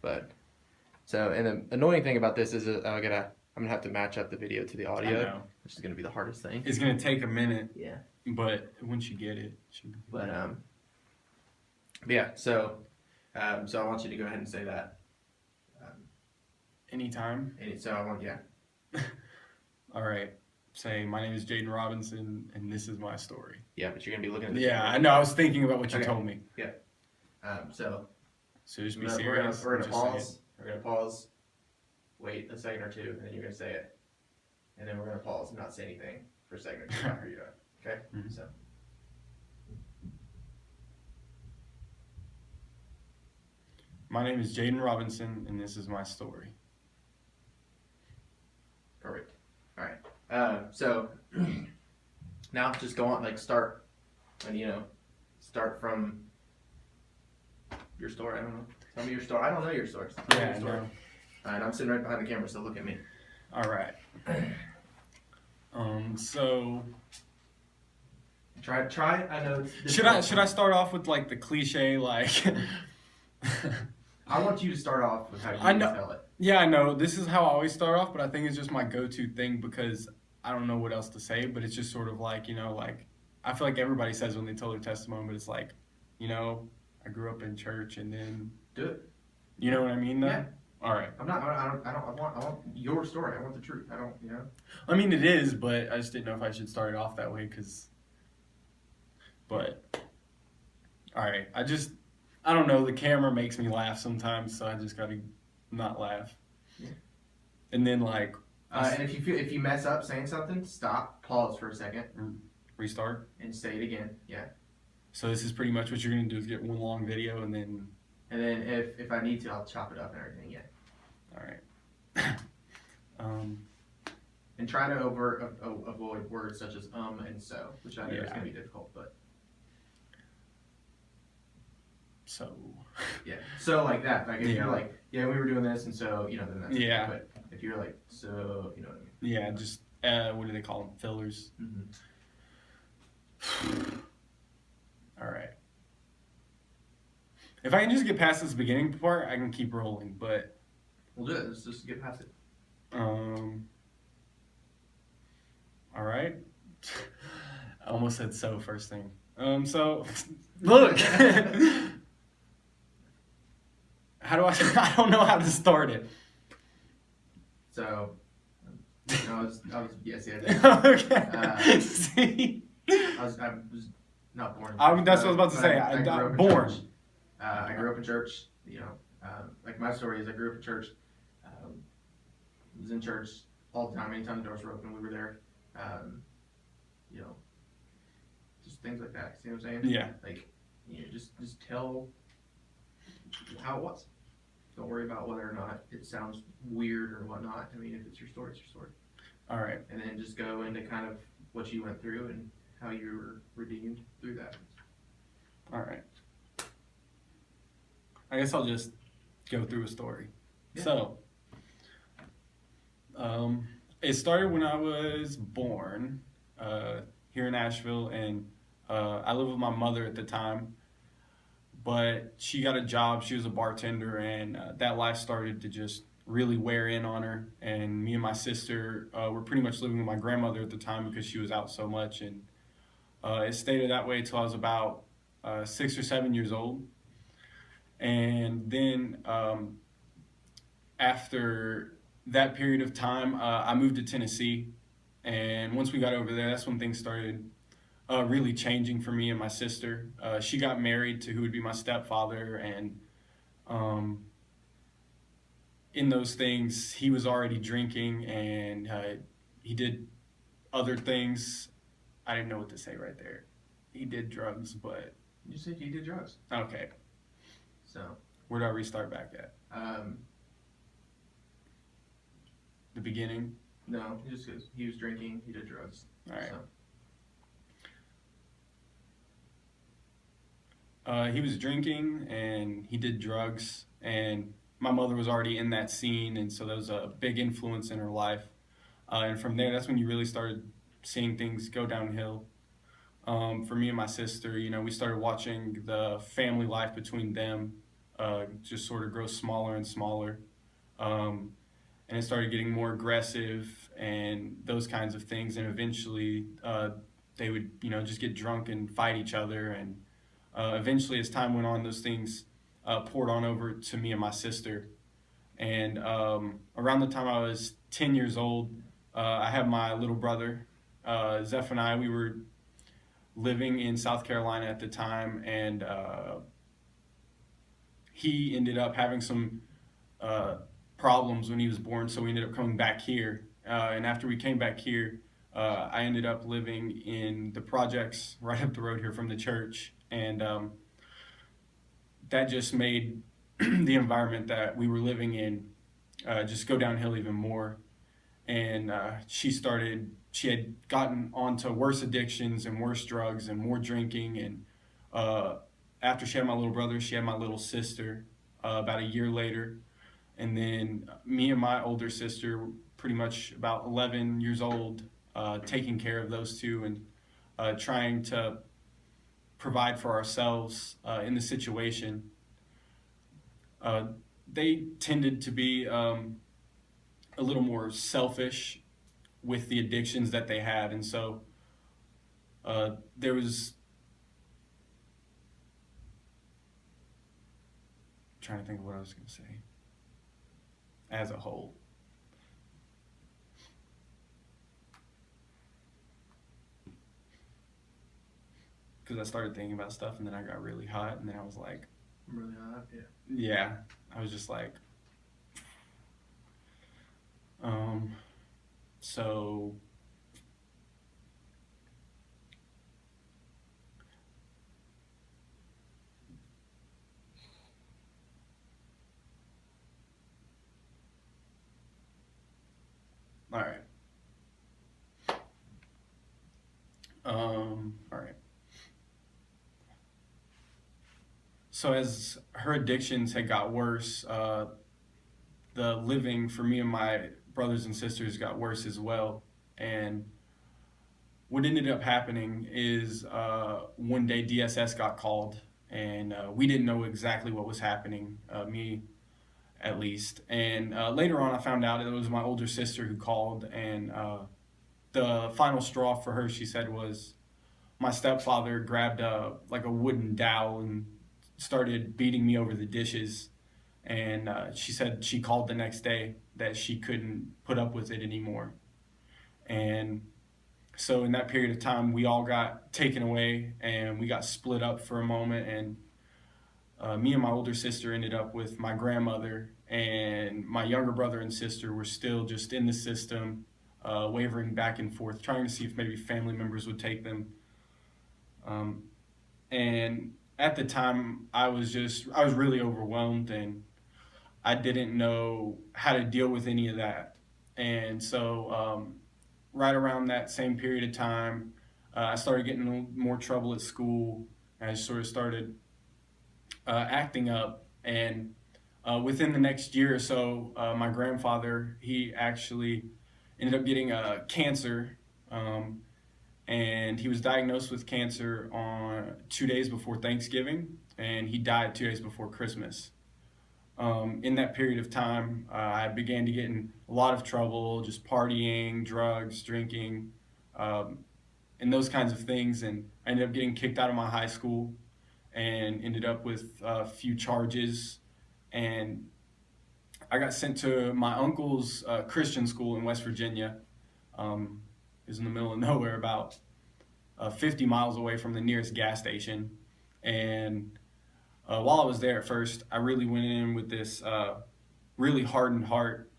But so, and the annoying thing about this is I'm gonna have to match up the video to the I audio, know. which is gonna be the hardest thing. It's gonna take a minute, Yeah. but once you get it, it should be good. But yeah. So I want you to go ahead and say that. Anytime. So I want All right. Say, my name is Jadyn Robinson, and this is my story. Yeah, but you're gonna be looking at the Yeah, I know. I was thinking about what you Okay. told me. So Just be we're serious. gonna Just pause. We're gonna pause. Wait a second or two, and then you're gonna say it. And then we're gonna pause and not say anything for a second or two after you're done. Okay. Mhm. So. My name is Jadyn Robinson, and this is my story. Perfect. All right. So now just go on, start, and start from your story. I don't know. Tell me your story. I don't know your story. Tell me your story. All right. I'm sitting right behind the camera, so look at me. All right. So Try. I know. should I start off with like the cliche like? I want you to start off with how you tell it. Yeah, I know. This is how I always start off, but I think it's just my go-to thing because I don't know what else to say, but it's just sort of like, like I feel like everybody says when they tell their testimony, but it's like, I grew up in church and then Do it. You know what I mean though? Yeah. All right. I want your story. I want the truth. I don't. I mean, it is, but I just didn't know if I should start it off that way but all right. I don't know. The camera makes me laugh sometimes, so I just gotta not laugh. Yeah. And then like. And if you mess up saying something, stop, pause for a second, restart, and say it again. Yeah. So this is pretty much what you're gonna do is get one long video and then. And then if I need to, I'll chop it up and everything. Yeah. All right. And try to avoid words such as and so, which I know is gonna be difficult, but. So. Yeah. So like that. Like if you're like, yeah, we were doing this, and so then that's. Yeah. But if you're like, so you know what I mean. Yeah. Just what do they call them? Fillers. Mm-hmm. All right. If I can just get past this beginning part, I can keep rolling. But we'll do it. Let's just get past it. All right. I almost said so first thing. So look. How do I don't know how to start it. So, I was yes, yeah. Okay. See? I was not born. That's what I was about to say. I grew up born. In church. I grew up in church. Like my story is, I grew up in church. Was in church all the time. Anytime the doors were open, we were there. Just things like that. See what I'm saying? Yeah. Like, just tell how it was. Don't worry about whether or not it sounds weird or whatnot. I mean, if it's your story, it's your story. All right. And then just go into kind of what you went through and how you were redeemed through that. All right. I guess I'll just go through a story. Yeah. So, it started when I was born here in Asheville, and I lived with my mother at the time. But she got a job. She was a bartender, and that life started to just really wear in on her. And me and my sister were pretty much living with my grandmother at the time because she was out so much. And it stayed that way till I was about 6 or 7 years old. And then after that period of time, I moved to Tennessee. And once we got over there, that's when things started really changing for me and my sister. She got married to who would be my stepfather, and in those things, he was already drinking, and he did other things. I didn't know what to say right there. He did drugs, but... You said he did drugs. Okay. So... Where do I restart back at? The beginning? No, just because he was drinking, he did drugs. All right. So. He was drinking and he did drugs, and my mother was already in that scene, and so that was a big influence in her life. And from there, that's when you really started seeing things go downhill. For me and my sister, we started watching the family life between them just sort of grow smaller and smaller. And it started getting more aggressive and those kinds of things. And eventually, they would, just get drunk and fight each other. And eventually, as time went on, those things poured on over to me and my sister. And around the time I was 10 years old, I had my little brother, Zeph, and I. We were living in South Carolina at the time, and he ended up having some problems when he was born, so we ended up coming back here. And after we came back here, I ended up living in the projects right up the road here from the church, and that just made the environment that we were living in just go downhill even more. And she had gotten onto worse addictions and worse drugs and more drinking. And after she had my little brother, she had my little sister about a year later. And then me and my older sister were pretty much about 11 years old, taking care of those two and trying to provide for ourselves in the situation. They tended to be a little more selfish with the addictions that they had, and so there was, I'm trying to think of what I was going to say as a whole. Because I started thinking about stuff, and then I got really hot, and then I was like, Really hot, yeah. yeah, I was just like, so all right. All right. So as her addictions had got worse, the living for me and my brothers and sisters got worse as well. And what ended up happening is one day DSS got called, and we didn't know exactly what was happening, me at least. And later on, I found out it was my older sister who called, and the final straw for her, she said, was my stepfather grabbed like a wooden dowel and started beating me over the dishes. And she said she called the next day that she couldn't put up with it anymore. And so in that period of time, we all got taken away and we got split up for a moment. And me and my older sister ended up with my grandmother, and my younger brother and sister were still just in the system, wavering back and forth, trying to see if maybe family members would take them. And at the time, I was really overwhelmed, and I didn't know how to deal with any of that. And so right around that same period of time, I started getting in more trouble at school. And I sort of started acting up. And within the next year or so, my grandfather, he actually ended up getting cancer. And he was diagnosed with cancer on 2 days before Thanksgiving, and he died 2 days before Christmas. In that period of time, I began to get in a lot of trouble, just partying, drugs, drinking, and those kinds of things. And I ended up getting kicked out of my high school and ended up with a few charges. And I got sent to my uncle's Christian school in West Virginia. It was in the middle of nowhere, about 50 miles away from the nearest gas station. And while I was there at first, I really went in with this really hardened heart,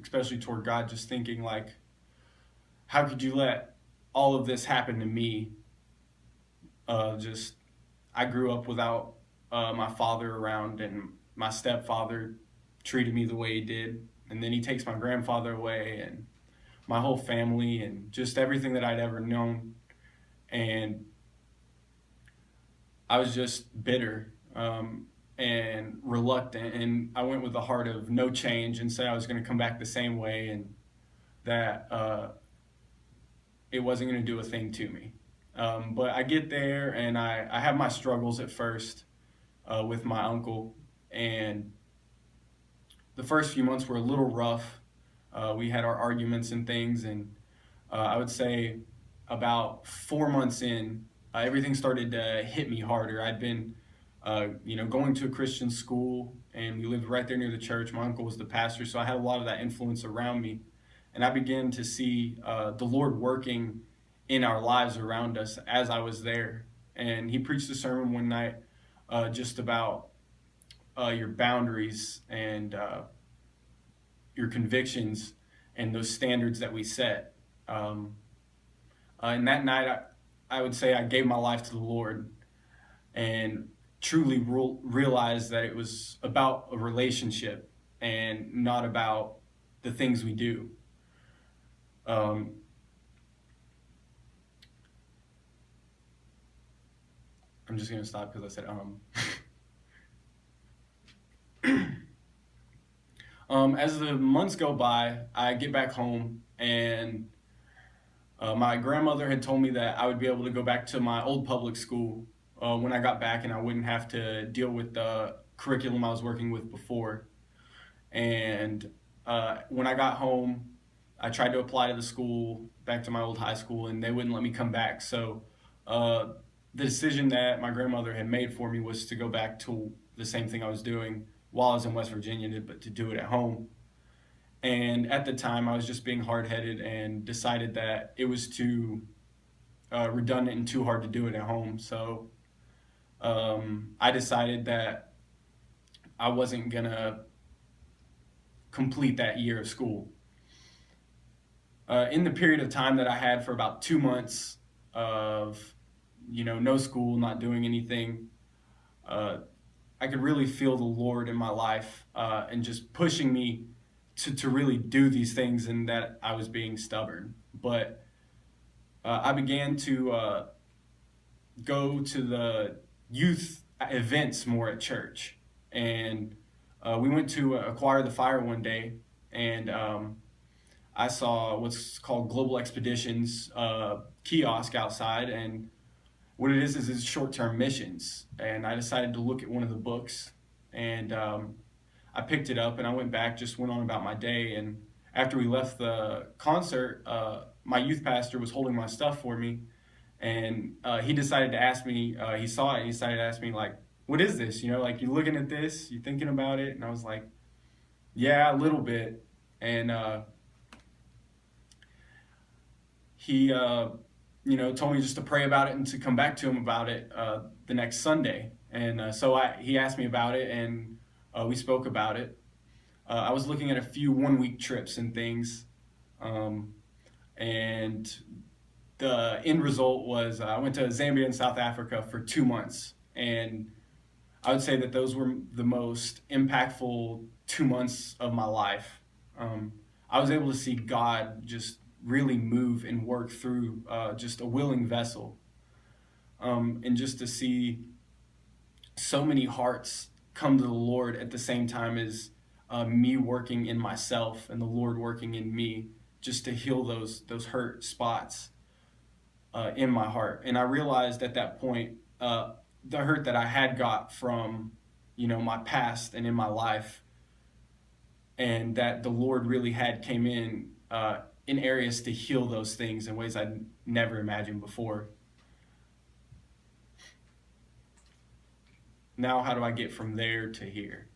especially toward God, just thinking like, how could you let all of this happen to me? I grew up without my father around, and my stepfather treated me the way he did. And then he takes my grandfather away, and my whole family, and just everything that I'd ever known. And I was just bitter and reluctant, and I went with the heart of no change and said I was going to come back the same way, and that it wasn't going to do a thing to me. But I get there, and I have my struggles at first with my uncle, And the first few months were a little rough. We had our arguments and things, and I would say about 4 months in, everything started to hit me harder. I'd been, going to a Christian school, and we lived right there near the church. My uncle was the pastor, so I had a lot of that influence around me, and I began to see the Lord working in our lives around us as I was there. And he preached a sermon one night just about your boundaries and your convictions and those standards that we set. And that night, I would say I gave my life to the Lord and truly realized that it was about a relationship and not about the things we do. I'm just going to stop because I said as the months go by, I get back home, and my grandmother had told me that I would be able to go back to my old public school when I got back, and I wouldn't have to deal with the curriculum I was working with before. And when I got home, I tried to apply to the school, back to my old high school, and they wouldn't let me come back. So the decision that my grandmother had made for me was to go back to the same thing I was doing while I was in West Virginia, but to do it at home. And at the time, I was just being hard-headed and decided that it was too redundant and too hard to do it at home. So I decided that I wasn't going to complete that year of school. In the period of time that I had for about 2 months of, no school, not doing anything, I could really feel the Lord in my life and just pushing me to really do these things, and that I was being stubborn. But I began to go to the youth events more at church. And we went to Acquire the Fire one day, and I saw what's called Global Expeditions kiosk outside, and what it is it's short-term missions. And I decided to look at one of the books, and I picked it up and I went back, just went on about my day. And after we left the concert, my youth pastor was holding my stuff for me, and he decided to ask me, he saw it, and he decided to ask me, like, what is this? You looking at this, you thinking about it? And I was like, yeah, a little bit. And he told me just to pray about it and to come back to him about it the next Sunday. And so he asked me about it, and we spoke about it. I was looking at a few one-week trips and things, and the end result was I went to Zambia and South Africa for 2 months, and I would say that those were the most impactful 2 months of my life. I was able to see God just really move and work through just a willing vessel, and just to see so many hearts come to the Lord at the same time as me working in myself and the Lord working in me, just to heal those hurt spots in my heart. And I realized at that point the hurt that I had got from my past and in my life, and that the Lord really had came in areas to heal those things in ways I'd never imagined before. Now, how do I get from there to here?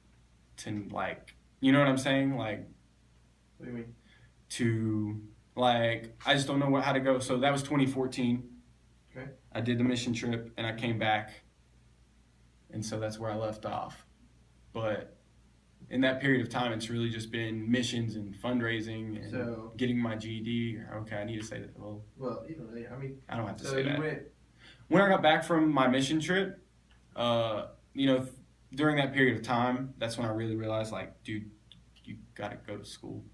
To, like, you know what I'm saying? Like, what do you mean? To, like, I just don't know how to go. So that was 2014. Okay. I did the mission trip, and I came back. And so that's where I left off. But in that period of time, it's really just been missions and fundraising and getting my GED. Okay, I need to say that. Well, you don't really, I don't have to so say that. Went... When I got back from my mission trip, during that period of time, that's when I really realized, like, dude, you got to go to school,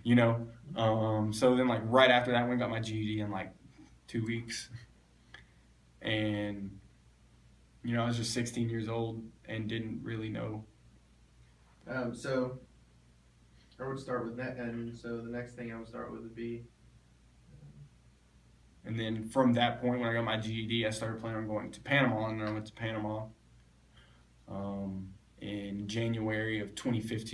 So then, like, right after that, I went and got my GED in, like, 2 weeks. And, I was just 16 years old and didn't really know. So I would start with that, and so the next thing I would start with would be... And then from that point, when I got my GED, I started planning on going to Panama, and then I went to Panama. in January of 2015.